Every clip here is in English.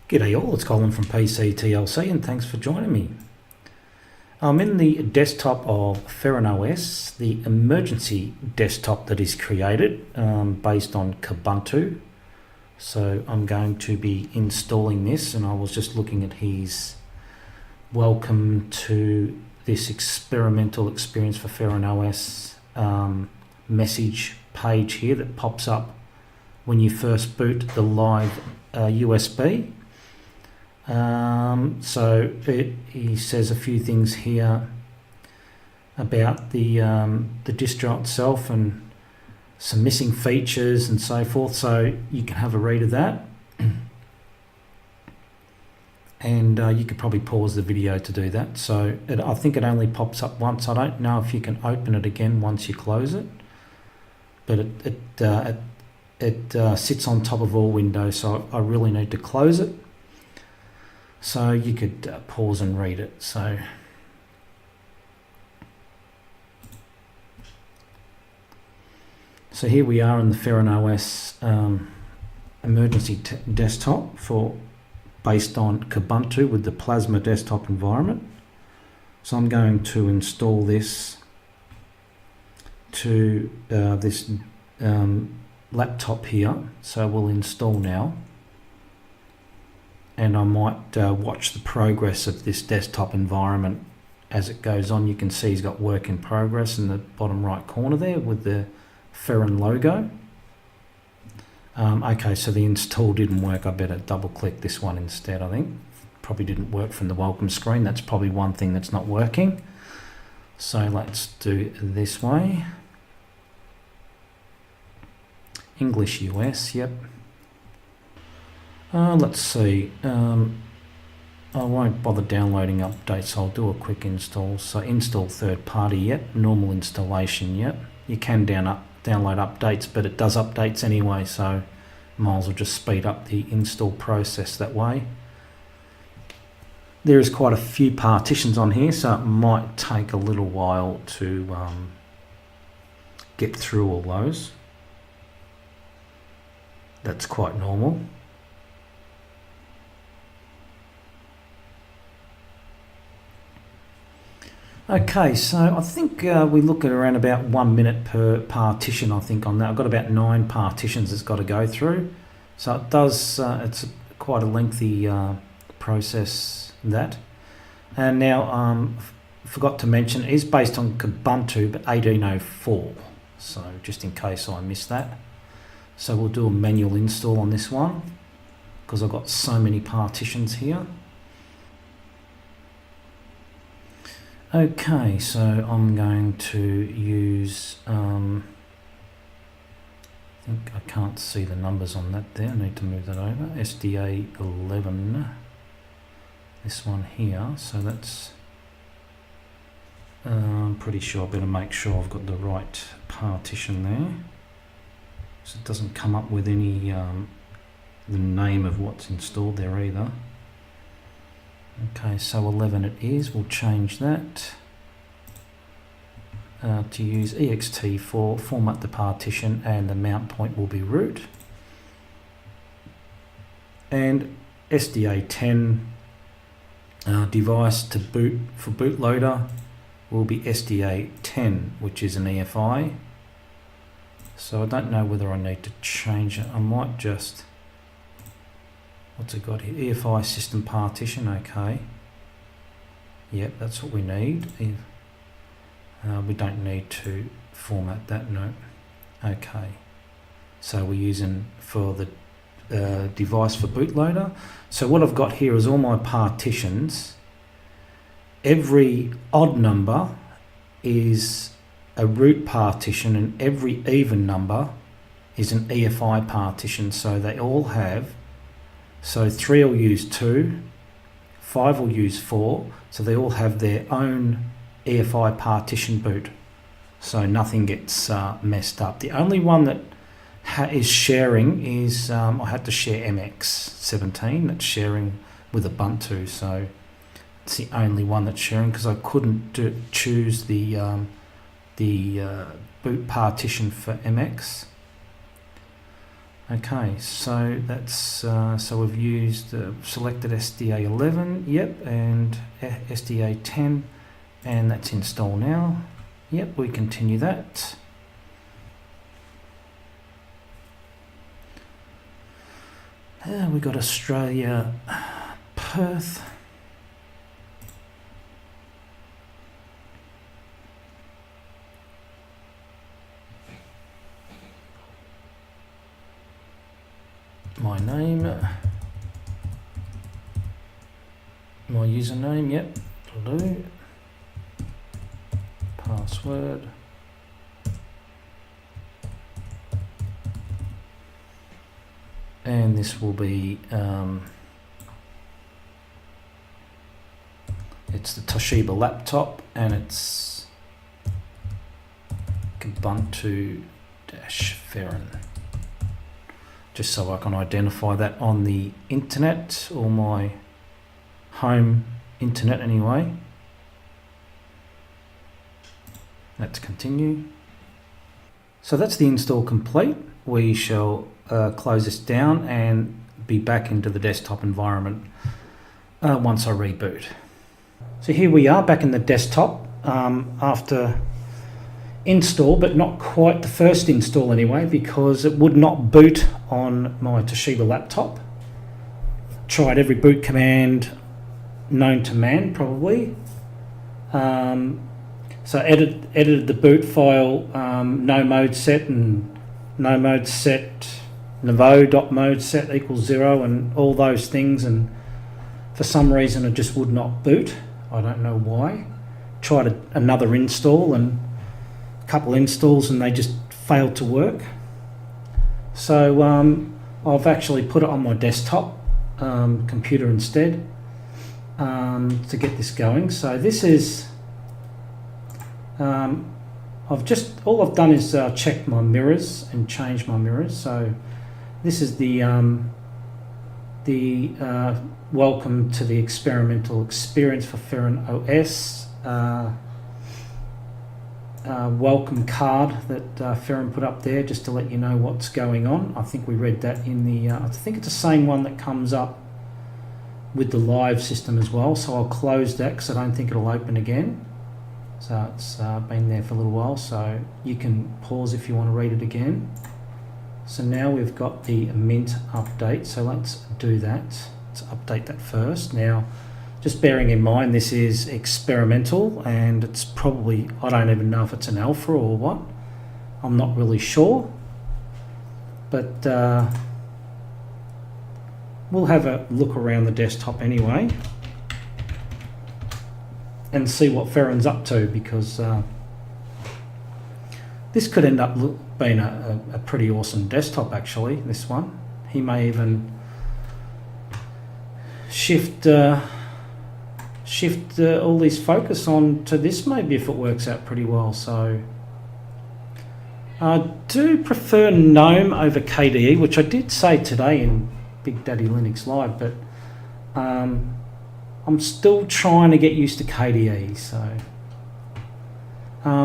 G'day all, it's Colin from PCTLC and thanks for joining me. I'm in the desktop of Feren OS, the emergency desktop that is created based on Kubuntu. So I'm going to be installing this, and I was just looking at his welcome to this experimental experience for Feren OS message page here that pops up when you first boot the live USB. He says a few things here about the distro itself and some missing features and so forth, so you can have a read of that. And you could probably pause the video to do that. So I think it only pops up once. I don't know if you can open it again once you close it, but it sits on top of all windows, so I really need to close it. So you could pause and read it. So here we are in the Feren OS emergency desktop based on Kubuntu with the Plasma desktop environment. So I'm going to install this to this laptop here. So we'll install now. And I might watch the progress of this desktop environment as it goes on. You can see he's got work in progress in the bottom right corner there with the Feren logo. Okay, so the install didn't work. I better double click this one instead, I think. Probably didn't work from the welcome screen. That's probably one thing that's not working. So let's do it this way. English US, yep. Let's see, I won't bother downloading updates, I'll do a quick install. So install third party, yep. Normal installation, yep. You can download updates, but it does updates anyway, so might as well just speed up the install process that way. There is quite a few partitions on here, so it might take a little while to get through all those. That's quite normal. Okay, so I think we look at around about 1 minute per partition, I think, on that. I've got about 9 partitions it's got to go through. So it does, it's quite a lengthy process, that. And now, forgot to mention, it is based on Kubuntu, but 1804. So just in case I missed that. So we'll do a manual install on this one, because I've got so many partitions here. Okay, so I'm going to use, I think I can't see the numbers on that there, I need to move that over, SDA 11, this one here, so that's, I'm pretty sure I better make sure I've got the right partition there, so it doesn't come up with any, the name of what's installed there either. Okay, so 11 it is. We'll change that to use ext4, format the partition, and the mount point will be root. And SDA10 device to boot for bootloader will be SDA10, which is an EFI. So I don't know whether I need to change it. I might just... What's it got here? EFI system partition, okay. Yep, that's what we need. We don't need to format that, no. Okay. So we're using for the device for bootloader. So what I've got here is all my partitions. Every odd number is a root partition, and every even number is an EFI partition. So they all have... So 3 will use 2, 5 will use 4, so they all have their own EFI partition boot, so nothing gets messed up. The only one that is sharing is, I had to share MX17, that's sharing with Ubuntu, so it's the only one that's sharing because I couldn't choose the boot partition for MX. Okay, so that's so we've used selected SDA 11, yep, and SDA 10, and that's installed now. Yep, we continue that. We got Australia, Perth. My name, my username, yep, will do. Password. And this will be, it's the Toshiba laptop, and it's Kubuntu Feren. Just so I can identify that on the internet, or my home internet anyway. Let's continue. So that's the install complete. We shall close this down and be back into the desktop environment once I reboot. So here we are back in the desktop after install, but not quite the first install anyway, because it would not boot on my Toshiba laptop. Tried every boot command known to man, probably. So edited the boot file, no mode set and no mode set, nouveau.mode set equals 0 and all those things, and for some reason it just would not boot. I don't know why. Tried another install and a couple installs and they just failed to work. So I've actually put it on my desktop computer instead to get this going. So this is all I've done is check my mirrors and change my mirrors. So this is the welcome to the experimental experience for Feren OS welcome card that Feren put up there, just to let you know what's going on. I think we read that in the I think it's the same one that comes up with the live system as well. So I'll close that because I don't think it'll open again. So it's been there for a little while, so you can pause if you want to read it again. So now we've got the Mint update, so let's do that. Let's update that first. Now, just bearing in mind this is experimental and it's probably, I don't even know if it's an alpha or what. I'm not really sure. But we'll have a look around the desktop anyway and see what Feren's up to, because this could end up being a pretty awesome desktop actually, this one. He may even shift all these focus on to this maybe if it works out pretty well. So I do prefer GNOME over KDE, which I did say today in BigDaddyLinux Live, but I'm still trying to get used to KDE. So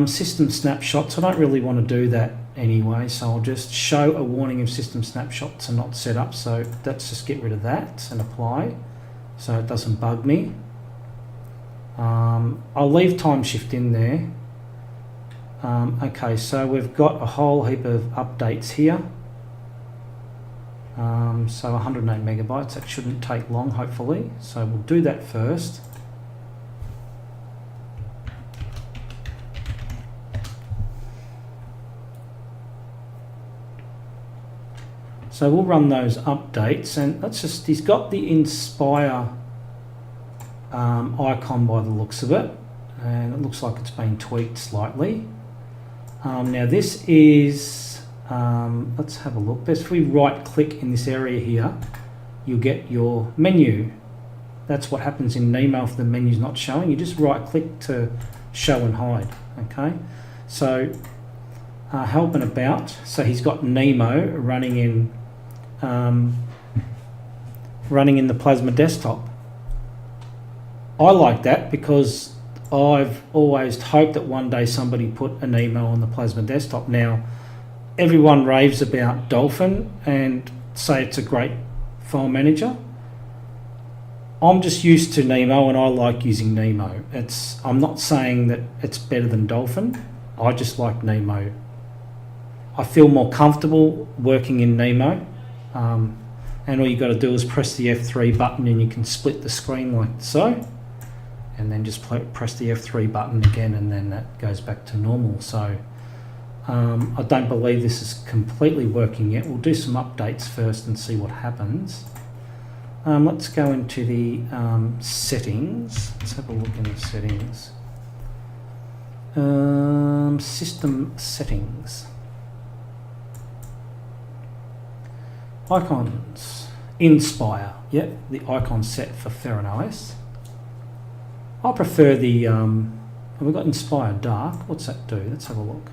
system snapshots, I don't really want to do that anyway, so I'll just show a warning if system snapshots are not set up. So let's just get rid of that and apply so it doesn't bug me. I'll leave time shift in there. Okay, so we've got a whole heap of updates here. So 108 megabytes, that shouldn't take long hopefully. So we'll do that first. So we'll run those updates, and let's just, he's got the Inspire icon by the looks of it, and it looks like it's been tweaked slightly. Now this is, let's have a look. If we right click in this area here, you'll get your menu. That's what happens in Nemo if the menu's not showing. You just right click to show and hide. Okay, so help and about. So he's got Nemo running in the Plasma desktop. I like that because I've always hoped that one day somebody put a Nemo on the Plasma desktop. Now, everyone raves about Dolphin and say it's a great file manager. I'm just used to Nemo and I like using Nemo. I'm not saying that it's better than Dolphin. I just like Nemo. I feel more comfortable working in Nemo. And all you got to do is press the F3 button and you can split the screen like so. And then just press the F3 button again and then that goes back to normal. So I don't believe this is completely working yet. We'll do some updates first and see what happens. Let's go into the settings. Let's have a look in the settings. System settings. Icons. Inspire. Yep, the icon set for Feren OS. I prefer the, have we got Inspire Dark? What's that do? Let's have a look.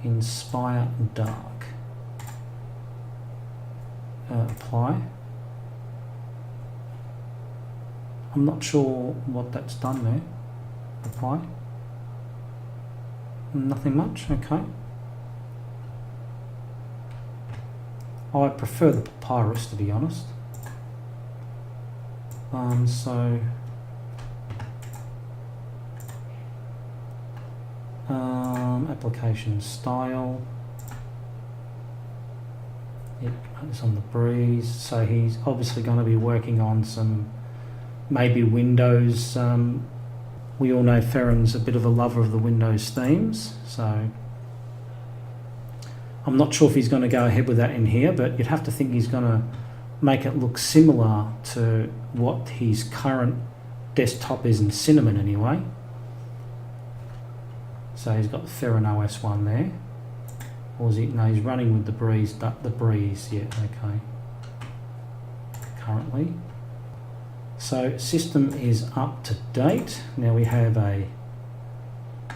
Inspire Dark. Apply. I'm not sure what that's done there. Apply. Nothing much, okay. I prefer the Papyrus, to be honest. Application style. Yep, it's on the breeze. So he's obviously going to be working on some maybe Windows. We all know Feren's a bit of a lover of the Windows themes, so I'm not sure if he's going to go ahead with that in here, but you'd have to think he's going to make it look similar to what his current desktop is in Cinnamon anyway. So he's got the Feren OS one there. Or is he? No, he's running with the Breeze, the Breeze, yeah, okay. Currently. So system is up to date. Now we have a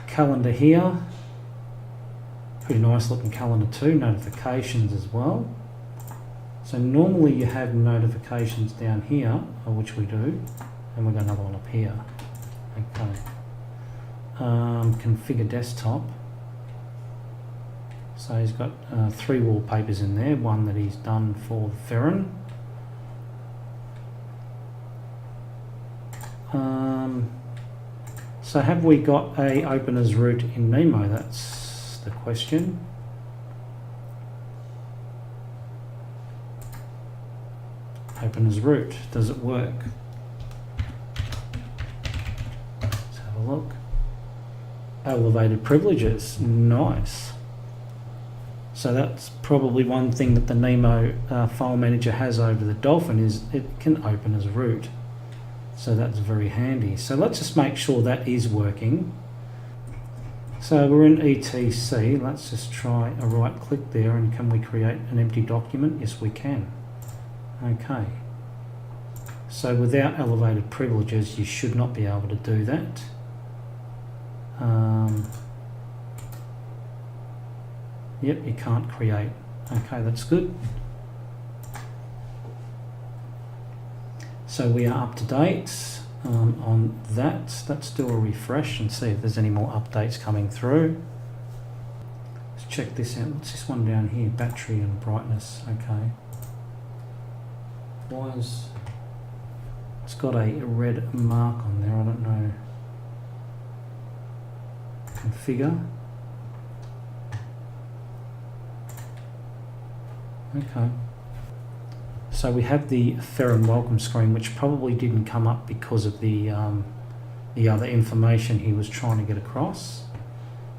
calendar here. Pretty nice looking calendar too. Notifications as well. So normally you have notifications down here, which we do, and we've got another one up here. Okay. Configure desktop. So he's got 3 wallpapers in there, one that he's done for Feren. So have we got a open as root in Nemo? That's the question. Open as root, does it work? Let's have a look. Elevated privileges, nice. So that's probably one thing that the Nemo file manager has over the Dolphin is it can open as root. So that's very handy. So let's just make sure that is working. So we're in ETC. Let's just try a right click there and can we create an empty document? Yes, we can. Okay. So without elevated privileges, you should not be able to do that. Yep, you can't create. Okay, that's good. So we are up to date on that. Let's do a refresh and see if there's any more updates coming through. Let's check this out. What's this one down here? Battery and brightness. Okay. Why is it's got a red mark on there? I don't know. Configure. Okay. So we have the Feren welcome screen, which probably didn't come up because of the other information he was trying to get across.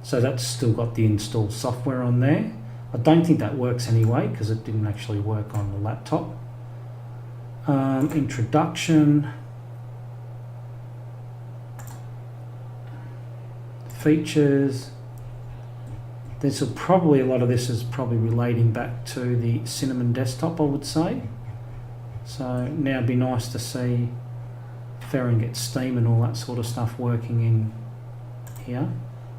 So that's still got the installed software on there. I don't think that works anyway because it didn't actually work on the laptop. Introduction. Features. This will probably, a lot of this is probably relating back to the Cinnamon desktop, I would say. So now it'd be nice to see Feren get Steam and all that sort of stuff working in here.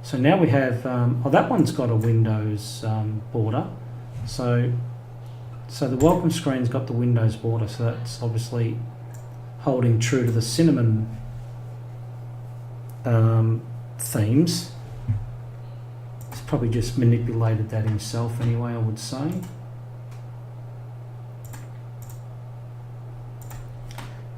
So now we have, oh, that one's got a Windows border. So the welcome screen's got the Windows border, so that's obviously holding true to the Cinnamon themes. probably just manipulated that himself anyway, I would say.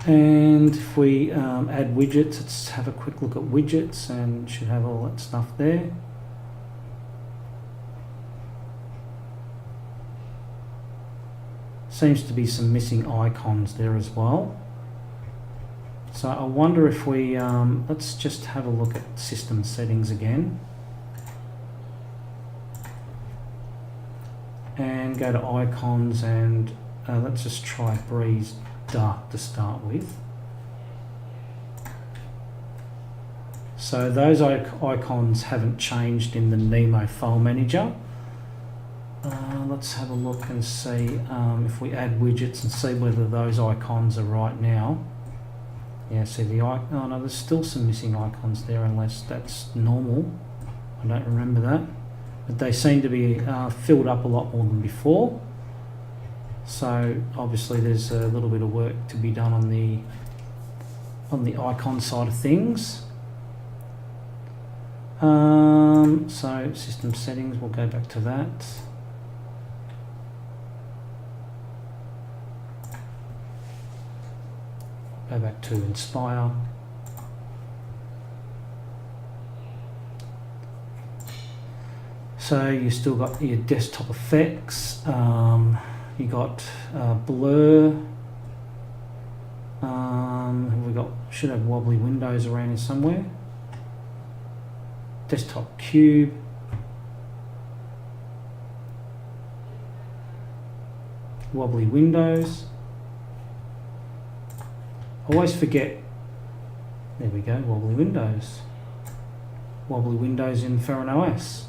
And if we add widgets, let's have a quick look at widgets, and should have all that stuff there. Seems to be some missing icons there as well. So I wonder if we, let's just have a look at system settings again. And go to icons, and let's just try Breeze Dark to start with. So those icons haven't changed in the Nemo file manager. Let's have a look and see if we add widgets and see whether those icons are right now. Yeah, see the oh no, there's still some missing icons there, unless that's normal. I don't remember that, but they seem to be filled up a lot more than before. So obviously there's a little bit of work to be done on the icon side of things. So system settings, we'll go back to that. Go back to Inspire. So you still got your desktop effects. You got blur. We got should have wobbly windows around here somewhere. Desktop cube. Wobbly windows. I always forget. There we go. Wobbly windows. Wobbly windows in Feren OS.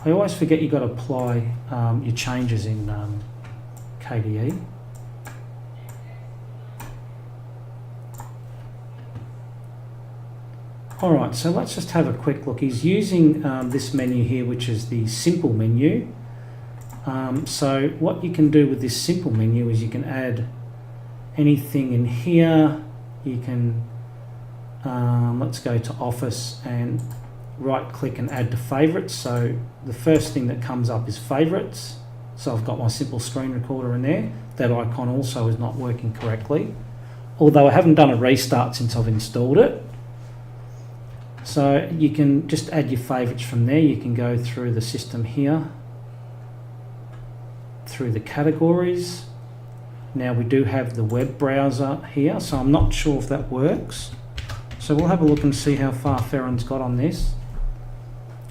I always forget you got to apply your changes in KDE. Alright, so let's just have a quick look. He's using this menu here, which is the simple menu. So what you can do with this simple menu is you can add anything in here. You can, let's go to Office and right click and add to favorites. So the first thing that comes up is favorites. So I've got my simple screen recorder in there. That icon also is not working correctly, although I haven't done a restart since I've installed it. So you can just add your favorites from there. You can go through the system here, through the categories. Now we do have the web browser here, so I'm not sure if that works. So we'll have a look and see how far Feren's got on this.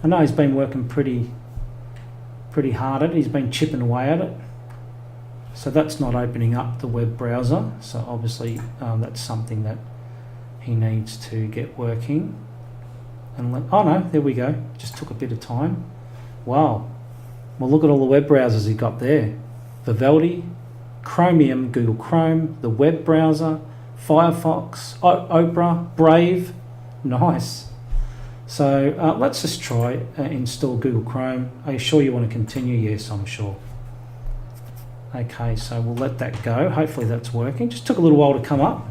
I know he's been working pretty hard at it. He's been chipping away at it. So that's not opening up the web browser. So obviously that's something that he needs to get working. And oh no, there we go. Just took a bit of time. Wow. Well, look at all the web browsers he got there. Vivaldi, Chromium, Google Chrome, the web browser, Firefox, Opera, Brave. Nice. So let's just try install Google Chrome. Are you sure you want to continue? Yes, I'm sure. Okay, so we'll let that go. Hopefully that's working. Just took a little while to come up.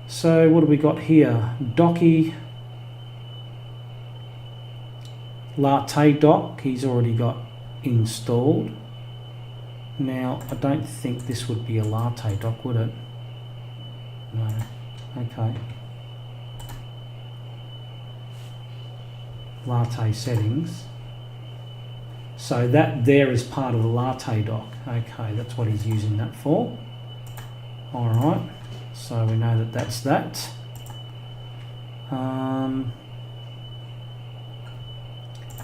So what do we got here? Docky, Latte Dock, he's already got installed. Now, I don't think this would be a Latte Dock, would it? No. Okay. Latte settings. So that there is part of the Latte Dock. Okay, that's what he's using that for. All right. So we know that that's that.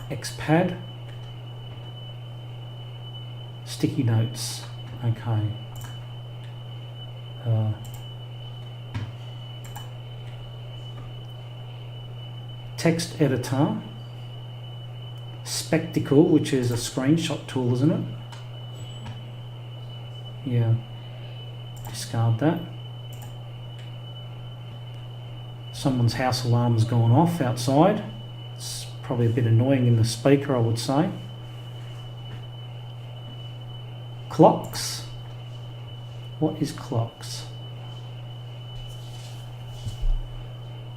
Xpad. Sticky notes. Okay. Text editor. Spectacle, which is a screenshot tool, isn't it? Yeah. Discard that. Someone's house alarm has gone off outside. It's probably a bit annoying in the speaker, I would say. Clocks. What is clocks?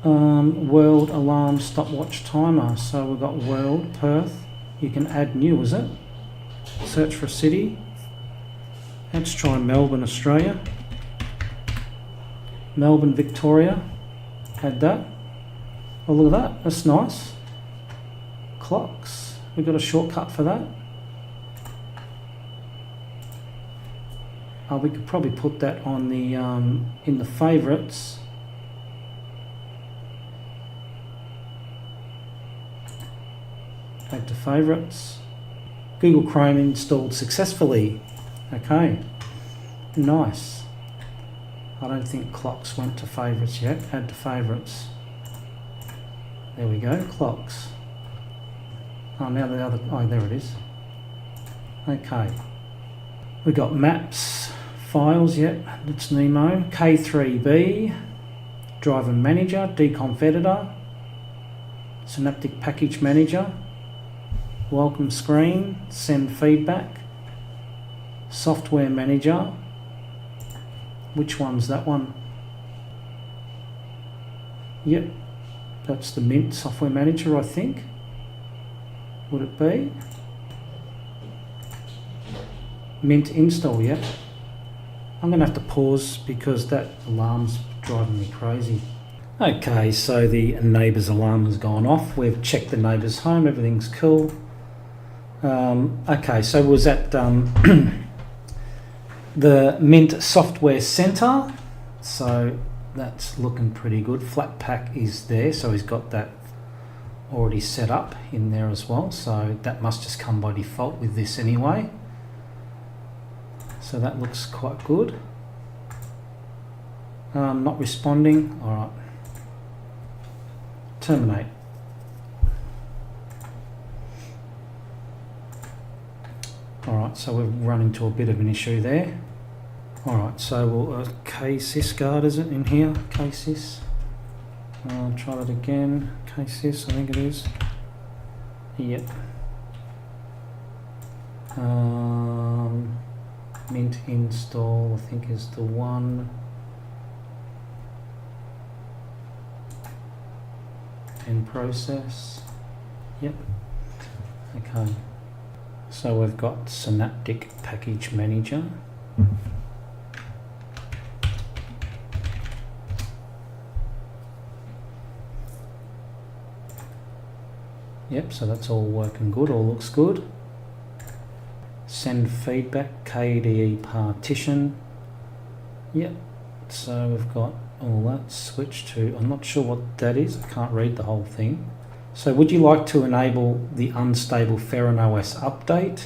World alarm stopwatch timer. So we've got World, Perth. You can add new, is it? Search for a city. Let's try Melbourne, Australia. Melbourne, Victoria. Add that. Oh, look at that. That's nice. Clocks. We've got a shortcut for that. We could probably put that on the in the favourites. Add to favourites. Google Chrome installed successfully. Okay, nice. I don't think clocks went to favourites yet. Add to favourites. There we go, clocks. Oh, now the other, oh, there it is. Okay. We got maps, files, yep, that's Nemo. K3B, driver manager, deconf editor, synaptic package manager, welcome screen, send feedback, software manager. Which one's that one? Yep, that's the Mint software manager, I think. Would it be? Mint install, yep. I'm going to have to pause because that alarm's driving me crazy. Okay, so the neighbour's alarm has gone off. We've checked the neighbour's home, everything's cool. Okay, so was that the Mint Software Centre? So that's looking pretty good. Flatpak is there, so he's got that already set up in there as well. So that must just come by default with this anyway. So that looks quite good. Not responding. All right. Terminate. All right, so we've run into a bit of an issue there. All right, so we'll KSys guard, is it in here? KSys. Try that again. KSys, I think it is. Yep. Mint install, I think is the one. And process. Yep. Okay. So we've got Synaptic Package Manager. Yep, so that's all working good, all looks good. Send feedback, KDE partition. Yep, so we've got all that. Switch to, I'm not sure what that is, I can't read the whole thing. So would you like to enable the unstable Feren OS update?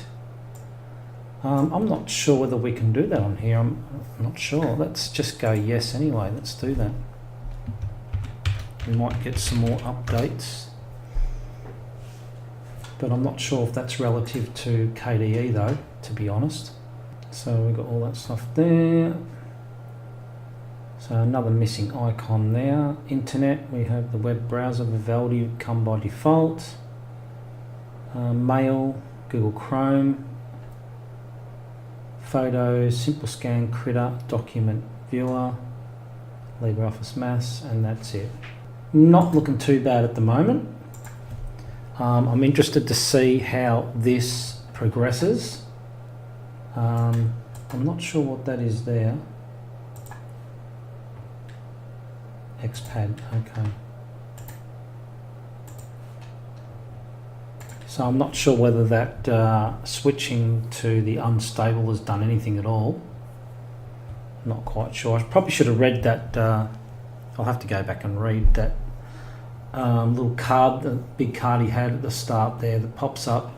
I'm not sure whether we can do that on here, I'm not sure. Let's just go yes anyway, let's do that. We might get some more updates, but I'm not sure if that's relative to KDE though, to be honest. So we've got all that stuff there. So another missing icon there. Internet, we have the web browser, Vivaldi come by default. Mail, Google Chrome. Photos, Simple Scan, Critter, Document Viewer, LibreOffice Maths, and that's it. Not looking too bad at the moment. I'm interested to see how this progresses. I'm not sure what that is there. XPad, okay. So I'm not sure whether that switching to the unstable has done anything at all. Not quite sure. I probably should have read that. I'll have to go back and read that little card, the big card he had at the start there that pops up.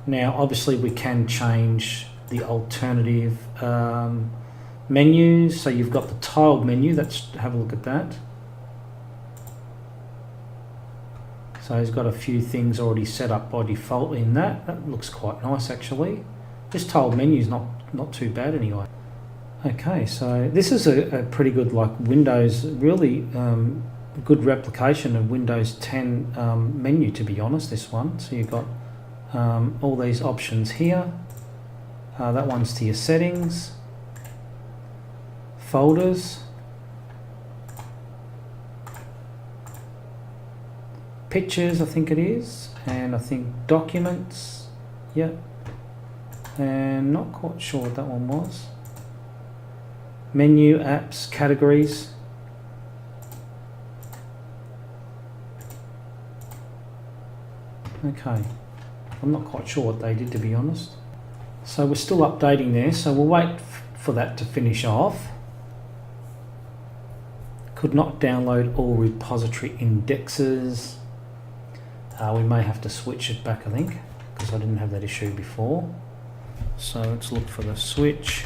Now obviously we can change the alternative menus. So you've got the tiled menu, let's have a look at that. So he's got a few things already set up by default in that. That looks quite nice actually. This tiled menu is not too bad anyway. Okay, so this is a pretty good like Windows, really good replication of Windows 10 menu, to be honest, this one. So you've got all these options here. That one's to your settings, folders, pictures, I think it is, and I think documents, yep, and not quite sure what that one was. Menu, apps, categories. Okay, I'm not quite sure what they did, to be honest. So we're still updating there, so we'll wait for that to finish off. Could not download all repository indexes. We may have to switch it back, I think, because I didn't have that issue before. So let's look for the switch.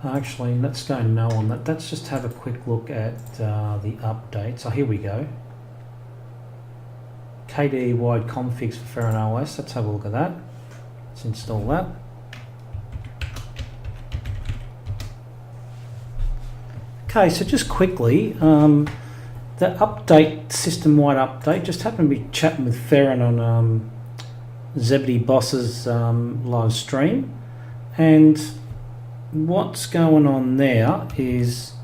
Actually, let's go no on that. Let's just have a quick look at the updates. So here we go. KDE wide configs for Feren OS. Let's have a look at that. Let's install that. Okay, so just quickly, the update, system-wide update, just happened to be chatting with Feren on Zebedee Boss's live stream, and what's going on there is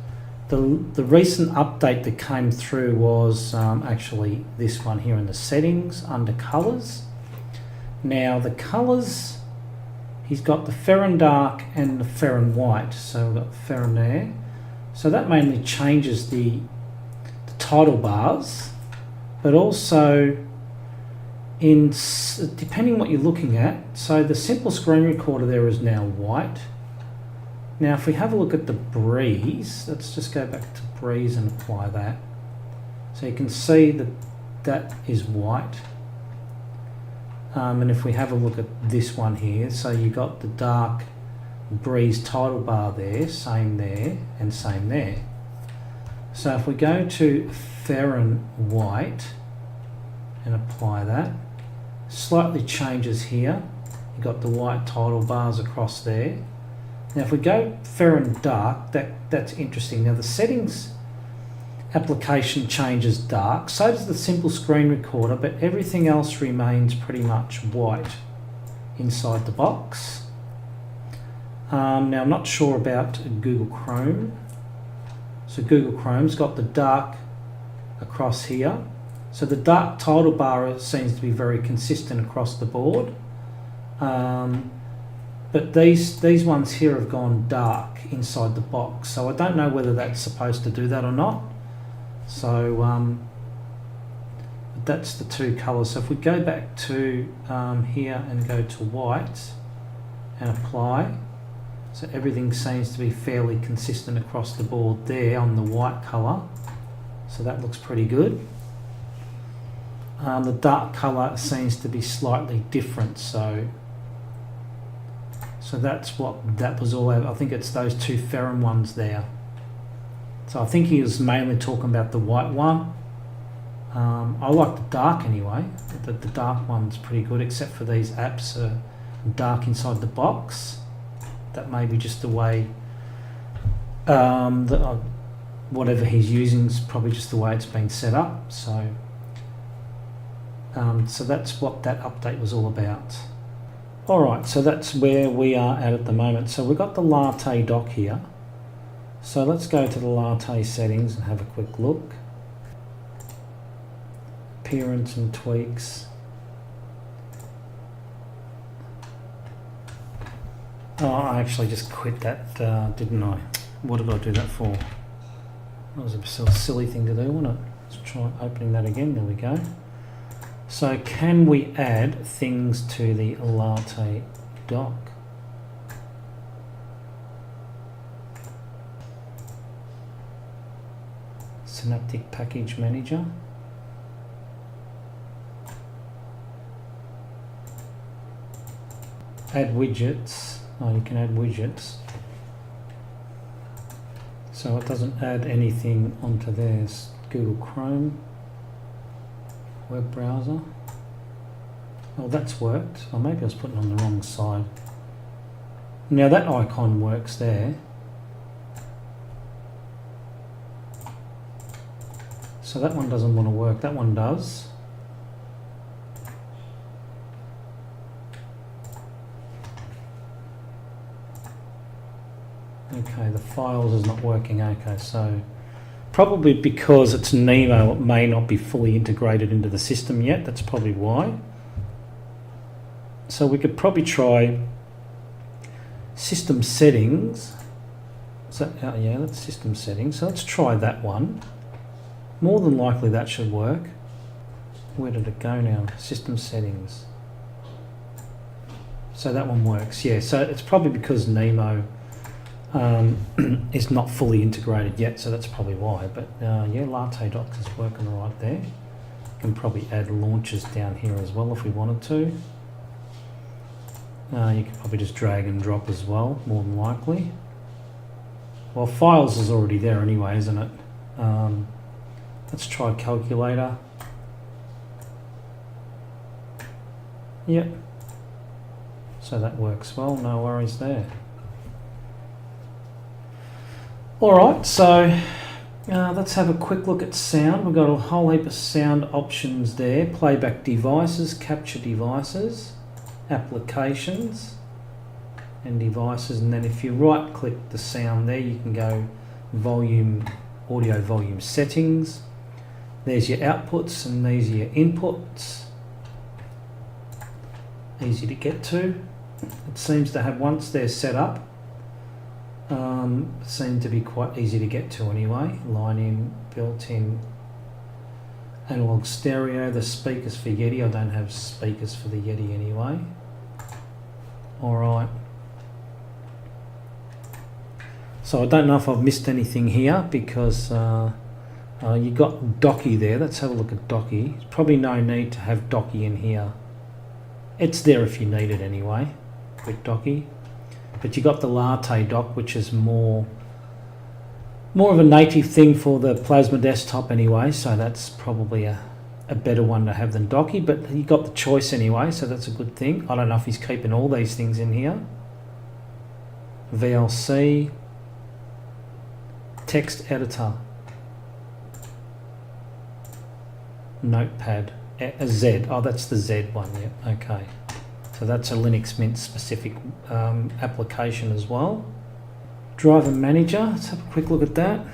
the recent update that came through was actually this one here in the settings under colors. Now the colors, he's got the Feren dark and the Feren white, so we've got Feren there. So that mainly changes the title bars, but also in depending what you're looking at. So the simple screen recorder there is now white. Now if we have a look at the breeze, let's just go back to breeze and apply that. So you can see that that is white. And if we have a look at this one here, so you got the dark breeze title bar there, same there and same there. So if we go to Feren white and apply that, slightly changes here. You got the white title bars across there. Now if we go Feren dark, that's interesting. Now the settings application changes dark, so does the simple screen recorder, but everything else remains pretty much white inside the box. Now I'm not sure about Google Chrome. So Google Chrome's got the dark across here. So the dark title bar seems to be very consistent across the board. But these ones here have gone dark inside the box. So I don't know whether that's supposed to do that or not. So that's the two colors. So if we go back to here and go to white and apply, so everything seems to be fairly consistent across the board there on the white color. So that looks pretty good. The dark color seems to be slightly different. So that's what that was all about. I think it's those two Feren ones there. So I think he was mainly talking about the white one. I like the dark anyway. The dark one's pretty good, except for these apps are dark inside the box. That may be just the way, whatever he's using is probably just the way it's been set up. So, so that's what that update was all about. Alright, so that's where we are at the moment. So we've got the Latte dock here. So let's go to the Latte settings and have a quick look. Appearance and tweaks. Oh, I actually just quit that, didn't I? What did I do that for? That was a silly thing to do, wasn't it? Let's try opening that again. There we go. So can we add things to the Latte dock? Synaptic Package Manager. Add widgets. Oh, you can add widgets. So it doesn't add anything onto theirs. Google Chrome. Web browser. Oh, that's worked. Oh, maybe I was putting it on the wrong side. Now that icon works there. So that one doesn't want to work. That one does. files is not working. Okay, so probably because it's Nemo, it may not be fully integrated into the system yet. That's probably why. So we could probably try system settings. So yeah, that's system settings. So let's try that one. More than likely that should work. Where did it go now? System settings. So that one works. Yeah, so it's probably because Nemo is not fully integrated yet, so that's probably why. But yeah, Latte Docs is working right there. You can probably add launchers down here as well if we wanted to. You can probably just drag and drop as well, more than likely. Well, files is already there anyway, isn't it? Let's try calculator. Yep. So that works well, no worries there. Alright, so let's have a quick look at sound. We've got a whole heap of sound options there. Playback devices, capture devices, applications and devices, and then if you right click the sound there, you can go volume, audio volume settings. There's your outputs and these are your inputs. Easy to get to. It seems to have, once they're set up, seem to be quite easy to get to anyway. Line in, built-in analog stereo, the speakers for Yeti. I don't have speakers for the Yeti anyway. Alright. So I don't know if I've missed anything here because you got Docky there. Let's have a look at Docky. There's probably no need to have Docky in here. It's there if you need it anyway, with Docky. But you got the Latte Dock, which is more of a native thing for the Plasma desktop anyway, so that's probably a better one to have than Docky, but you got the choice anyway, so that's a good thing. I don't know if he's keeping all these things in here. VLC, text editor, notepad, a Z. Oh, that's the Z one, yep, okay. So that's a Linux Mint specific application as well. Driver Manager, let's have a quick look at that.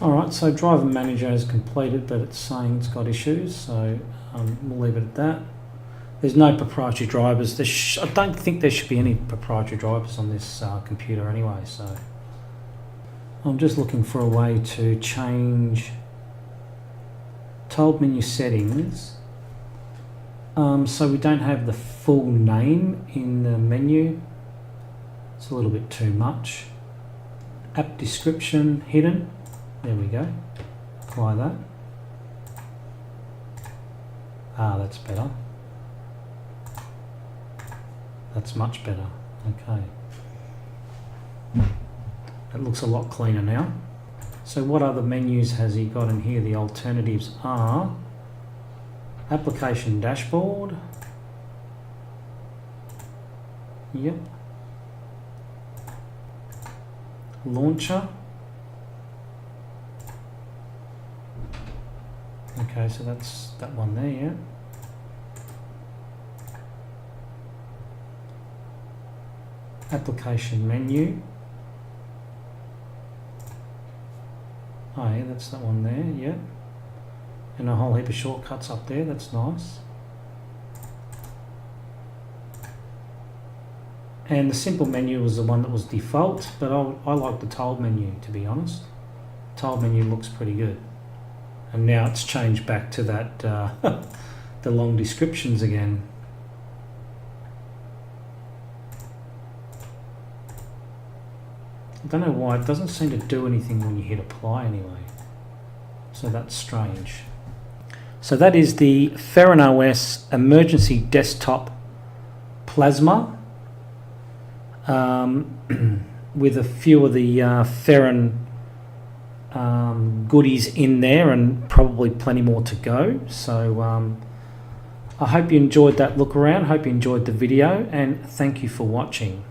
Alright, so Driver Manager is completed, but it's saying it's got issues, so we'll leave it at that. There's no proprietary drivers. I don't think there should be any proprietary drivers on this computer anyway, so I'm just looking for a way to change tiled menu settings so we don't have the full name in the menu. It's a little bit too much. App description hidden. There we go. Apply that. Ah, that's better. That's much better. Okay. It looks a lot cleaner now. So what other menus has he got in here? The alternatives are application dashboard. Yep. Launcher. Okay, so that's that one there, yeah. Application menu. Oh yeah, that's that one there, yeah. And a whole heap of shortcuts up there, that's nice. And the simple menu was the one that was default, but I like the tiled menu, to be honest. Tiled menu looks pretty good. And now it's changed back to that, the long descriptions again. I don't know why, it doesn't seem to do anything when you hit apply anyway. So that's strange. So that is the Feren OS Emergency Desktop Plasma with a few of the Feren goodies in there and probably plenty more to go. So I hope you enjoyed that look around, hope you enjoyed the video, and thank you for watching.